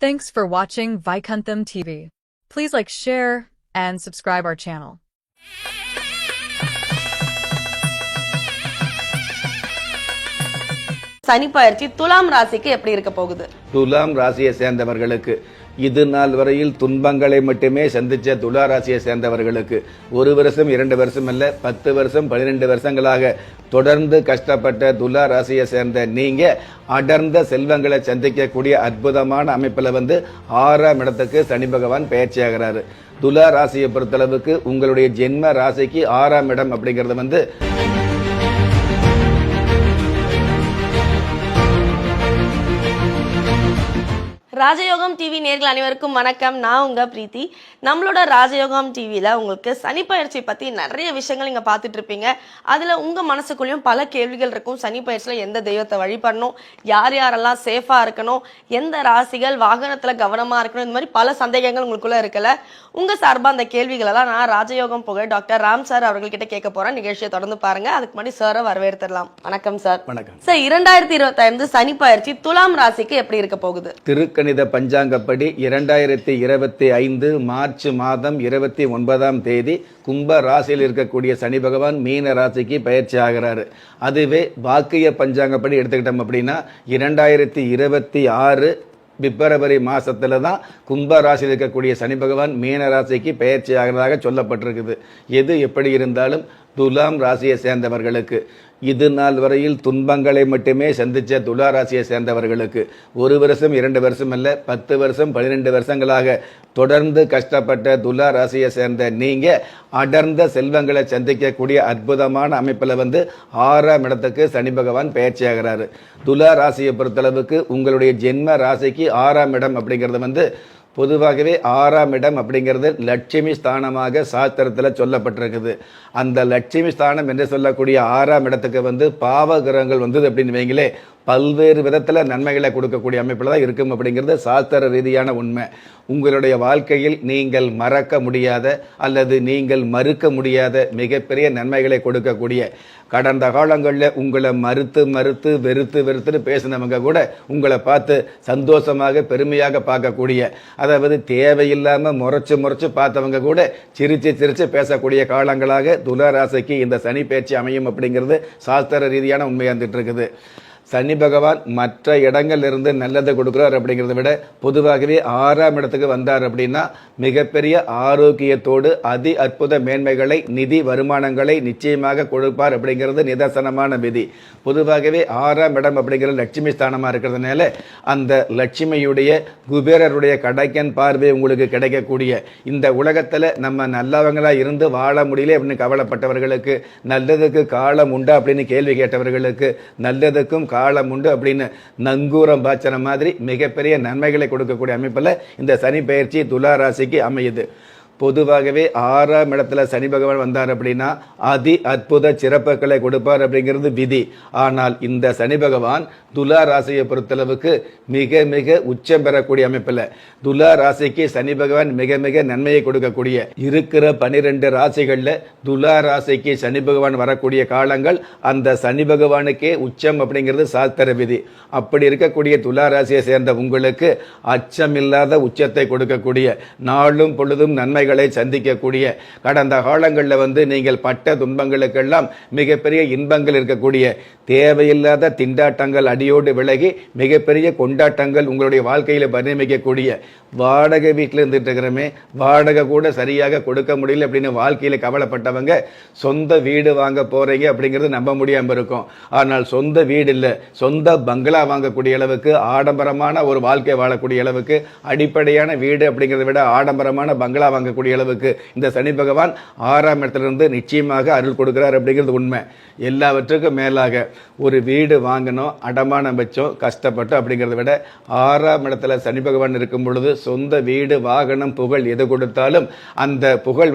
Thanks for watching Vaikuntham TV. Please like, share, and subscribe our channel. சனி பயிற்சி துலாம் ராசிக்கு எப்படி இருக்க போகுது? துலாம் ராசியை சேர்ந்தவர்களுக்கு இது நாள் வரையில் துன்பங்களை மட்டுமே சந்திச்ச துலா ராசியை சேர்ந்தவர்களுக்கு 1 வருஷம் 2 வருஷம் அல்ல 10 வருஷம் 12 வருஷங்களாக தொடர்ந்து கஷ்டப்பட்ட துலா ராசியை சேர்ந்த நீங்க அடர்ந்த செல்வங்களை சந்திக்கக்கூடிய அற்புதமான அமைப்புல 6ஆம் இடத்துக்கு சனி பகவான் பயிற்சியாகிறாரு. துலா ராசியை பொறுத்தளவுக்கு உங்களுடைய ஜென்ம ராசிக்கு 6ஆம் இடம் அப்படிங்கிறது ராஜயோகம் டிவி நேர்கள் அனைவருக்கும் வணக்கம். நான் உங்க பிரீத்தி. நம்மளோட ராஜயோகம் டிவியில உங்களுக்கு சனி பயிற்சி பத்தி நிறைய விஷயங்கள் நீங்க பார்த்துட்டு இருப்பீங்க. அதுல உங்க மனசுக்குள்ளேயும் பல கேள்விகள் இருக்கும். சனி பயிற்சியில எந்த தெய்வத்தை வழிபடணும், யார் யாரெல்லாம் சேஃபா இருக்கணும், எந்த ராசிகள் வாகனத்துல கவனமா இருக்கணும், இந்த மாதிரி பல சந்தேகங்கள் உங்களுக்குள்ள இருக்கல. உங்க சார்பா அந்த கேள்விகள் எல்லாம் நான் ராஜயோகம் புகழ் டாக்டர் ராம் சார் அவர்கள்கிட்ட கேட்க போறேன். நிகழ்ச்சியை தொடர்ந்து பாருங்க. அதுக்கு முன்னாடி சாரை வரவேற்கலாம். வணக்கம் சார். வணக்கம் சார். 2025 சனி பயிற்சி துலாம் ராசிக்கு எப்படி இருக்க போகுது? திருக்கணித பஞ்சாங்கப்படி 2025 மார்ச் மாதம் 29ஆம் தேதி கும்ப ராசியில் இருக்கக்கூடிய சனி பகவான் மீன ராசிக்கு பயிற்சி ஆகிறாரு. அதுவே வாக்கிய பஞ்சாங்கப்படி எடுத்துக்கிட்டோம் அப்படின்னா 2026 பிப்ரவரி மாசத்துல தான் கும்ப ராசியில் இருக்கக்கூடிய சனி பகவான் மீன ராசிக்கு பயிற்சி ஆகிறதாக சொல்லப்பட்டிருக்குது. எது எப்படி இருந்தாலும் துலாம் ராசியை சேர்ந்தவர்களுக்கு இது நாள் வரையில் துன்பங்களை மட்டுமே சந்திச்ச துலா ராசியை சேர்ந்தவர்களுக்கு 1 வருஷம் 2 வருஷம் அல்ல 10 வருஷம் 12 வருஷங்களாக தொடர்ந்து கஷ்டப்பட்ட துலா ராசியை சேர்ந்த நீங்க அடர்ந்த செல்வங்களை சந்திக்கக்கூடிய அற்புதமான அமைப்புல 6ஆம் இடத்துக்கு சனி பகவான் பயிற்சியாகிறாரு. துலா ராசியை பொறுத்தளவுக்கு உங்களுடைய ஜென்ம ராசிக்கு 6ஆம் இடம் அப்படிங்கிறது பொதுவாகவே 6ஆம் இடம் அப்படிங்கிறது லட்சுமி ஸ்தானமாக சாஸ்திரத்தில் சொல்லப்பட்டிருக்குது. அந்த லட்சுமி ஸ்தானம் என்று சொல்லக்கூடிய 6ஆம் இடத்துக்கு பாவ கிரகங்கள் அப்படின்னு வைங்களே பல்வேறு விதத்தில் நன்மைகளை கொடுக்கக்கூடிய அமைப்பில் தான் இருக்கும் அப்படிங்கிறது சாஸ்திர ரீதியான உண்மை. உங்களுடைய வாழ்க்கையில் நீங்கள் மறக்க முடியாத அல்லது நீங்கள் மறுக்க முடியாத மிகப்பெரிய நன்மைகளை கொடுக்கக்கூடிய, கடந்த காலங்களில் உங்களை மறுத்து வெறுத்துன்னு பேசினவங்க கூட உங்களை பார்த்து சந்தோஷமாக பெருமையாக பார்க்கக்கூடிய, அதாவது தேவையில்லாமல் முறைச்சு பார்த்தவங்க கூட சிரிச்சு பேசக்கூடிய காலங்களாக துலா ராசிக்கு இந்த சனி பயிற்சி அமையும் அப்படிங்கிறது சாஸ்திர ரீதியான உண்மையாக இருந்துட்டு இருக்குது. சனி பகவான் மற்ற இடங்கள்லிருந்து நல்லதை கொடுக்குறார் அப்படிங்கிறத விட பொதுவாகவே 6ஆம் இடத்துக்கு வந்தார் அப்படின்னா மிகப்பெரிய ஆரோக்கியத்தோடு அதி அற்புத மேன்மைகளை நிதி வருமானங்களை நிச்சயமாக கொடுப்பார் அப்படிங்கிறது நிதர்சனமான விதி. பொதுவாகவே 6ஆம் இடம் அப்படிங்கிறது லட்சுமி ஸ்தானமாக இருக்கிறதுனால அந்த லட்சுமியுடைய குபேரருடைய கடைக்கன் பார்வை உங்களுக்கு கிடைக்கக்கூடிய, இந்த உலகத்தில் நம்ம நல்லவங்களாக இருந்து வாழ முடியல அப்படின்னு கவலைப்பட்டவர்களுக்கு, நல்லதுக்கு காலம் உண்டா அப்படின்னு கேள்வி கேட்டவர்களுக்கு நல்லதுக்கும் காலம் உண்டு அப்படின்னு நங்கூரம் பாய்ச்சன மாதிரி மிகப்பெரிய நன்மைகளை கொடுக்கக்கூடிய அமைப்பில் இந்த சனி பயிற்சி துலா ராசிக்கு அமையுது. பொதுவாகவே 6ஆம் இடத்துல சனி பகவான் வந்தார் அப்படின்னா அதி அற்புத சிறப்புகளை கொடுப்பார் அப்படிங்கிறது விதி. ஆனால் இந்த சனி பகவான் துலா ராசியை பொறுத்தளவுக்கு மிக மிக உச்சம் பெறக்கூடிய அமைப்பில் துலா ராசிக்கு சனி பகவான் மிக மிக நன்மையை கொடுக்கக்கூடிய, இருக்கிற 12 ராசிகளில் துலா ராசிக்கு சனி பகவான் வரக்கூடிய காலங்கள் அந்த சனி பகவானுக்கே உச்சம் அப்படிங்கிறது சாஸ்திர விதி. அப்படி இருக்கக்கூடிய துலா ராசியை சேர்ந்த உங்களுக்கு அச்சமில்லாத உச்சத்தை கொடுக்கக்கூடிய, நாளும் பொழுதும் நன்மைகளை சந்திக்கக்கூடிய, கடந்த காலங்களில் நீங்கள் பட்ட துன்பங்களுக்கெல்லாம் மிகப்பெரிய இன்பங்கள் இருக்கக்கூடிய, தேவையில்லாத திண்டாட்டங்கள் அடியோடு விலகி மிகப்பெரிய கொண்டாட்டங்கள் உங்களுடைய வாழ்க்கையில் பரிணமிக்கக்கூடிய, வாடகை வீட்டில் இருந்துட்டு இருக்கிறமே வாடகை கூட சரியாக கொடுக்க முடியல அப்படின்னு வாழ்க்கையில் கவலைப்பட்டவங்க சொந்த வீடு வாங்க போறீங்க அப்படிங்கிறது நம்ப முடியாமல் இருக்கும். ஆனால் சொந்த வீடு இல்லை, சொந்த பங்களா வாங்கக்கூடிய அளவுக்கு, ஆடம்பரமான ஒரு வாழ்க்கை வாழக்கூடிய அளவுக்கு, அடிப்படையான வீடு அப்படிங்கிறத விட ஆடம்பரமான பங்களா வாங்கக்கூடிய அளவுக்கு இந்த சனி பகவான் 6ஆம் இடத்திலிருந்து நிச்சயமாக அருள் கொடுக்கிறார் அப்படிங்கிறது உண்மை. எல்லாவற்றுக்கும் மேலாக ஒரு வீடு வாங்கணும், அடமானம் வச்சோம், கஷ்டப்பட்டோம் அப்படிங்கிறத விட 6ஆம் இடத்துல சனி பகவான் இருக்கும் பொழுது சொந்த வீடு வாகனம் புகழ் எது கொடுத்தாலும் அந்த புகழ்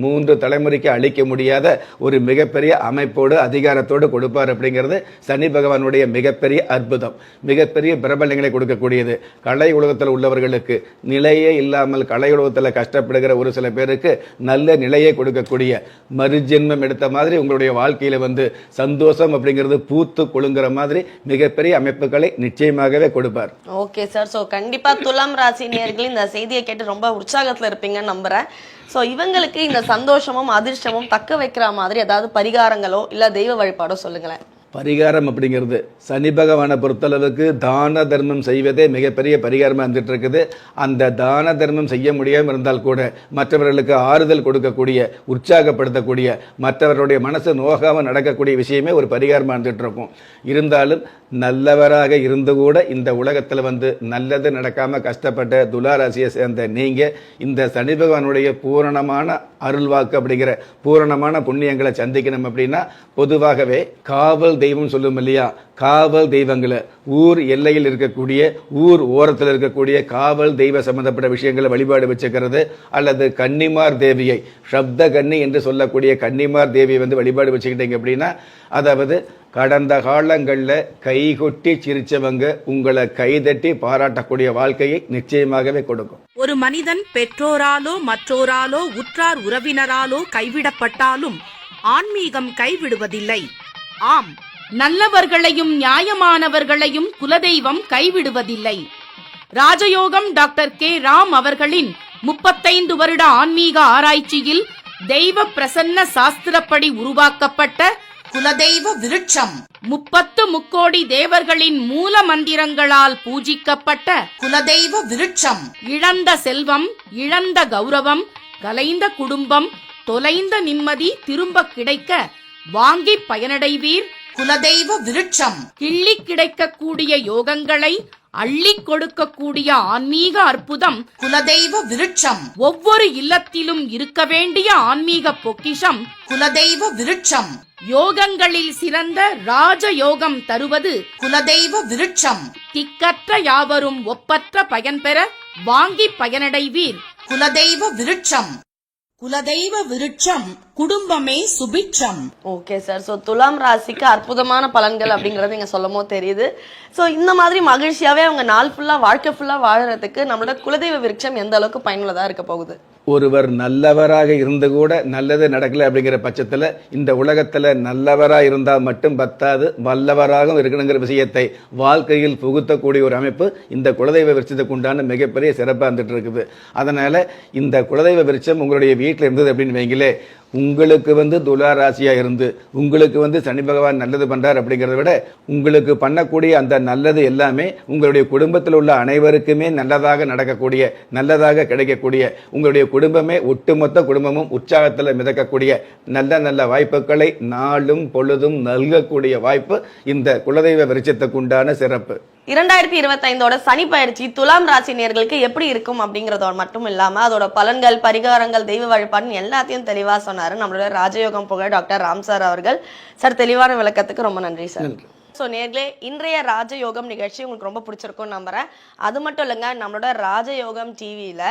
3 தலைமுறைக்கு அளிக்க முடியாத ஒரு மிகப்பெரிய அமைப்போடு அதிகாரத்தோடு கொடுப்பார் அப்படிங்கிறது சனி பகவானுடைய மிகப்பெரிய அற்புதம், மிகப்பெரிய பிரபலங்களை கொடுக்கக்கூடியது. கலை உலகத்தில் உள்ளவர்களுக்கு நிலையே இல்லாமல் கலை உலகத்தில் கஷ்டப்படுகிற ஒரு சில பேருக்கு நல்ல நிலையை கொடுக்கக்கூடிய மறுஜென்மம் எடுத்த மாதிரி உங்களுடைய வாழ்க்கையில சந்தோஷம் அப்படிங்கிறது பூத்து கொழுங்குற மாதிரி மிகப்பெரிய அமைப்புகளை நிச்சயமாகவே கொடுப்பார். Okay sir. ஸோ கண்டிப்பா துலாம் ராசி நேயர்கள் இந்த செய்தியை கேட்டு ரொம்ப உற்சாகத்துல இருப்பீங்கன்னு நம்புறேன். ஸோ இவங்களுக்கு இந்த சந்தோஷமும் அதிர்ஷ்டமும் தக்க வைக்கிற மாதிரி ஏதாவது பரிகாரங்களோ இல்ல தெய்வ வழிபாடோ சொல்லுங்களேன். பரிகாரம் அப்படிங்கிறது சனி பகவானை பொறுத்தளவுக்கு தான தர்மம் செய்வதே மிகப்பெரிய பரிகாரமாக இருந்துட்டு இருக்குது. அந்த தான தர்மம் செய்ய முடியாமல் இருந்தால் கூட மற்றவர்களுக்கு ஆறுதல் கொடுக்கக்கூடிய, உற்சாகப்படுத்தக்கூடிய, மற்றவர்களுடைய மனசு நோகாமல் நடக்கக்கூடிய விஷயமே ஒரு பரிகாரமாக இருந்துட்டு இருக்கும். இருந்தாலும் நல்லவராக இருந்து கூட இந்த உலகத்தில் நல்லது நடக்காமல் கஷ்டப்பட்ட துளாராசியை சேர்ந்த நீங்கள் இந்த சனி பகவானுடைய பூரணமான அருள்வாக்கு அப்படிங்கிற பூரணமான புண்ணியங்களை சந்திக்கணும் அப்படின்னா பொதுவாகவே காவல் தெய்வம் சொல்லும் இல்லையா, காவல் தெய்வங்களை ஊர் எல்லையில் இருக்கக்கூடிய, ஊர் ஓரத்தில் இருக்கக்கூடிய காவல் தெய்வ சம்பந்தப்பட்ட விஷயங்களை வழிபாடு வச்சுக்கிறது, அல்லது கன்னிமார் தேவியை, சப்த கன்னி என்று சொல்லக்கூடிய கன்னிமார் தேவியை வழிபாடு வச்சுக்கிட்டீங்க அப்படின்னா, அதாவது கடந்த காலங்களில் கைகொட்டி சிரிச்சவங்க உங்களை கைதட்டி பாராட்டக்கூடிய வாழ்க்கையை நிச்சயமாகவே கொடுக்கும். ஒரு மனிதன் பெற்றோராலோ மற்றோராலோ உற்றார் உறவினராலோ கைவிடப்பட்டாலும் ஆன்மீகம் கைவிடுவதில்லை. ஆம், நல்லவர்களையும் நியாயமானவர்களையும் குலதெய்வம் கைவிடுவதில்லை. ராஜயோகம் டாக்டர் கே ராம் அவர்களின் 35 வருட ஆன்மீக ஆராய்ச்சியில் தெய்வ பிரசன்ன சாஸ்திரப்படி உருவாக்கப்பட்ட குலதெய்வ விருட்சம், 30 முக்கோடி தேவர்களின் மூல மந்திரங்களால் பூஜிக்கப்பட்ட குலதெய்வ விருட்சம், இழந்த செல்வம், இழந்த கௌரவம், கலைந்த குடும்பம், தொலைந்த நிம்மதி திரும்ப கிடைக்க வாங்கி பயனடைவீர். குலதெய்வ விருட்சம், கிள்ளி கிடைக்கக்கூடிய யோகங்களை அள்ளி கொடுக்கக்கூடிய ஆன்மீக அற்புதம் குலதெய்வ விருட்சம். ஒவ்வொரு இல்லத்திலும் இருக்க வேண்டிய ஆன்மீக பொக்கிஷம் குலதெய்வ விருட்சம். யோகங்களில் சிறந்த ராஜயோகம் தருவது குலதெய்வ விருட்சம். திக்கற்ற யாவரும் ஒப்பற்ற பயன்பெற வாங்கி பயனடைவீர். குலதெய்வ விருட்சம். குலதெய்வ விருட்சம், குடும்பமே சுபிட்சம். Okay sir. ஸோ துலாம் ராசிக்கு அற்புதமான பலன்கள் அப்படிங்கறது நீங்க சொல்லமோ தெரியுது. ஸோ இந்த மாதிரி மகிழ்ச்சியாவே அவங்க நாள் ஃபுல்லா, வாழ்க்கை ஃபுல்லா வாழறதுக்கு நம்மளோட குலதெய்வ விருட்சம் எந்த அளவுக்கு பயனுள்ளதா இருக்க போகுது? ஒருவர் நல்லவராக இருந்து கூட நல்லது நடக்கல அப்படிங்கிற பட்சத்தில் இந்த உலகத்தில் நல்லவராக இருந்தால் மட்டும் பத்தாது, வல்லவராகவும் இருக்கணுங்கிற விஷயத்தை வாழ்க்கையில் புகுத்தக்கூடிய ஒரு அமைப்பு இந்த குலதெய்வ விருட்சத்துக்கு உண்டான மிகப்பெரிய சிறப்பாக இருந்துட்டு இருக்குது. அதனால் இந்த குலதெய்வ விருட்சம் உங்களுடைய வீட்டில் இருந்தது அப்படின்னு வைங்களே, உங்களுக்கு துலா ராசியாக இருந்து உங்களுக்கு சனி பகவான் நல்லது பண்ணுறார் அப்படிங்கிறத விட உங்களுக்கு பண்ணக்கூடிய அந்த நல்லது எல்லாமே உங்களுடைய குடும்பத்தில் உள்ள அனைவருக்குமே நல்லதாக நடக்கக்கூடிய, நல்லதாக கிடைக்கக்கூடிய, உங்களுடைய குடும்பமே ஒட்டுமொத்த குடும்பமும் உற்சாகத்தில் மிதக்கக்கூடிய நல்ல நல்ல வாய்ப்புகளை நாளும் பொழுதும் நல்கக்கூடிய வாய்ப்பு இந்த குலதெய்வ விருட்சத்துக்கு உண்டான சிறப்பு. 2025 சனி பயிற்சி துலாம் ராசி நேயர்களுக்கு எப்படி இருக்கும் அப்படிங்கறதோட மட்டும் இல்லாம அதோட பலன்கள், பரிகாரங்கள், தெய்வ வழிபாடுன்னு எல்லாத்தையும் தெளிவா சொன்னாரு நம்மளோட ராஜயோகம் புகழ் டாக்டர் ராம் சார் அவர்கள். சார், தெளிவான விளக்கத்துக்கு ரொம்ப நன்றி சார். ஸோ நேர்களே, இன்றைய ராஜயோகம் நிகழ்ச்சி உங்களுக்கு ரொம்ப பிடிச்சிருக்கும்னு நம்புறேன். அது மட்டும் இல்லைங்க, நம்மளோட ராஜயோகம் டிவியில்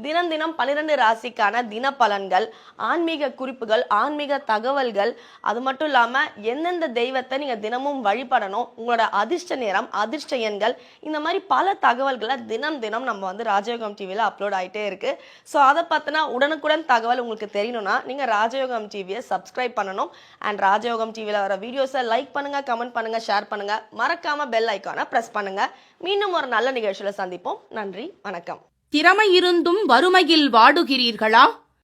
தினம் தினம் 12 ராசிக்கான தின பலன்கள், ஆன்மீக குறிப்புகள், ஆன்மீக தகவல்கள், அது மட்டும் இல்லாமல் எந்தெந்த தெய்வத்தை நீங்கள் தினமும் வழிபடணும், உங்களோட அதிர்ஷ்ட நேரம், அதிர்ஷ்ட எண்கள், இந்த மாதிரி பல தகவல்களை தினம் தினம் நம்ம ராஜயோகம் டிவியில் அப்லோட் ஆகிட்டே இருக்கு. ஸோ அதை பார்த்தினா உடனுக்குடன் தகவல் உங்களுக்கு தெரியணும்னா நீங்கள் ராஜயோகம் டிவியை சப்ஸ்கிரைப் பண்ணணும். அண்ட் ராஜயோகம் டிவியில் வர வீடியோஸை லைக் பண்ணுங்கள், கமெண்ட் பண்ணுங்கள், ஷேர் பண்ணுங்க. மறக்காம பெல் ஐகானை பிரஸ் பண்ணுங்க. மீண்டும் ஒரு நல்ல நிகழ்ச்சியில சந்திப்போம். நன்றி, வணக்கம். திறமை இருந்தும் வறுமையில் வாடுகிறீர்களா?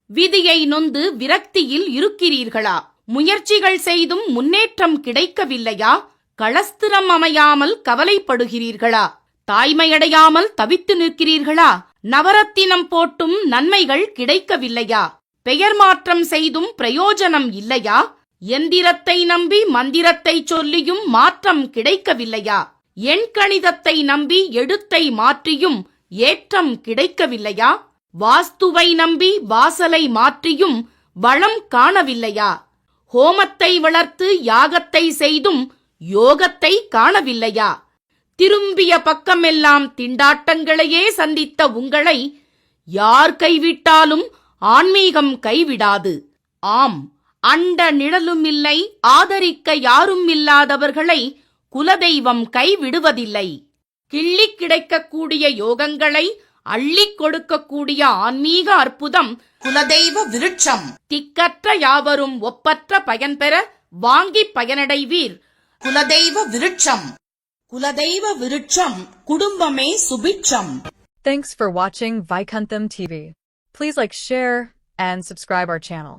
விதியை நொந்து விரக்தியில் இருக்கிறீர்களா? முயற்சிகள் செய்தும் முன்னேற்றம் கிடைக்கவில்லையா? களஸ்திரம் அமையாமல் கவலைப்படுகிறீர்களா? தாய்மையடையாமல் தவித்து நிற்கிறீர்களா? நவரத்தினம் போட்டும் நன்மைகள் கிடைக்கவில்லையா? பெயர் மாற்றம் செய்தும் பிரயோஜனம் இல்லையா? எந்திரத்தை நம்பி மந்திரத்தை சொல்லியும் மாற்றம் கிடைக்கவில்லையா? எண்கணிதத்தை நம்பி எழுத்தை மாற்றியும் ஏற்றம் கிடைக்கவில்லையா? வாஸ்துவை நம்பி வாசலை மாற்றியும் வளம் காணவில்லையா? ஹோமத்தை வளர்த்து யாகத்தை செய்தும் யோகத்தை காணவில்லையா? திரும்பிய பக்கமெல்லாம் திண்டாட்டங்களையே சந்தித்த உங்களை யார் கைவிட்டாலும் ஆன்மீகம் கைவிடாது. ஆம், அண்ட நிழலும் இல்லை, ஆதரிக்க யாரும் இல்லாதவர்களை குலதெய்வம் கைவிடுவதில்லை. கிள்ளி கிடைக்கக்கூடிய யோகங்களை அள்ளிக் கொடுக்கக்கூடிய ஆன்மீக அற்புதம் குலதெய்வ விருட்சம். திக்கற்ற யாவரும் ஒப்பற்ற பயன்பெற வாங்கி பயனடைவீர். குலதெய்வ விருட்சம். குலதெய்வ விருட்சம் குடும்பமே சுபிட்சம். Thanks for watching Vaikuntham TV. Please like, share, and subscribe our channel.